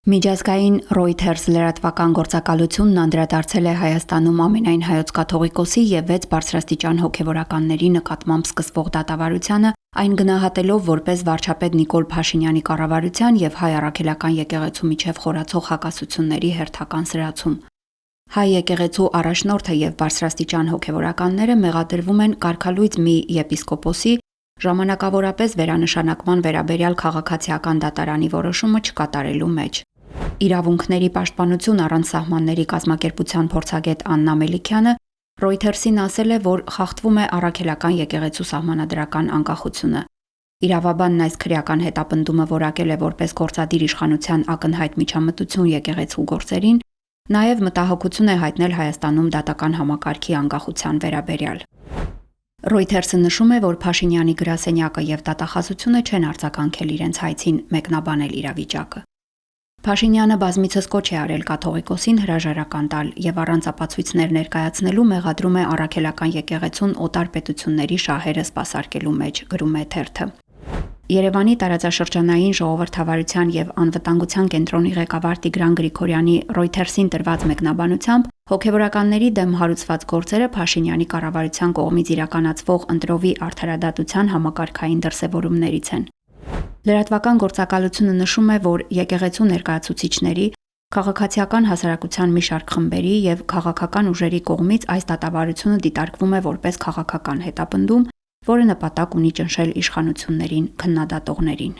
Միջազգային Reuters լրատվական գործակալությունն անդրադարձել է Հայաստանում ամենայն հայոց կաթողիկոսի և 6 բարձրաստիճան հոգևորականների նկատմամբ սկսվող դատավարությանը, այն գնահատելով որպես վարչապետ Նիկոլ Փաշինյանի կառավարության և հայ առաքելական եկեղեցու միջև խորացող հակասությունների հերթական սրացում։ Հայ եկեղեցու առաջնորդը և բարձրաստիճան հոգևորականները մեղադրվում են կարգալույծ մի եպիսկոպոսի ժամանակավորապես վերանշանակման վերաբերյալ քաղաքացիական դատարանի որոշումը չկատարելու մեջ։ Իրավունքների պաշտպանություն առանց սահմանների կազմակերպության փորձագետ Աննա Մելիքյանը Reuters-ին ասել է, որ խախտվում է առաքելական եկեղեցու սահմանադրական անկախությունը։ Իրավաբանն այս քրեական հետապնդումը որակել է որպես գործադիր իշխանության ակնհայտ միջամտություն եկեղեցու գործերին, նաև մտահոգություն է հայտնել Հայաստանում դատական համակարգի անկախության վերաբերյալ։ Reuters-ը նշում է, որ Փաշինյանի գրասենյակը և դատախազությունը չեն արձագանքել իրենց հայցին մեկնաբանել իրավիճակը։ Փաշինյանը բազմիցս կոչ է արել կաթողիկոսին հրաժարական տալ և առանց ապացույցներ ներկայացնելու մեղադրում է առաքելական եկեղեցուն օտար պետությունների շահերը սպասարկելու մեջ, գրում է թերթը։ Երևանի տարածաշրջանային ժողովրդավարության և անվտանգության կենտրոնի ղեկավար Տիգրան Գրիգորյանի Reuters-ին տրված մեկնաբանությամբ հոգևորականների դեմ հարուցված գործերը Փաշինյանի կառավարության կողմից իրականացվող ընտրովի արդարադատության համակարգային դրսևորումներից են։ Լրատվական գործակալությունը նշում է, որ եկեղեցու ներկայացուցիչների, քաղաքացիական հասարակության մի շարք խմբերի և քաղաքական ուժերի կողմից այս դատավարությունը դիտարկվում է որպես քաղաքական հետապնդում, որը նպատակ ունի ճնշել իշխանություններին քննադատողներին։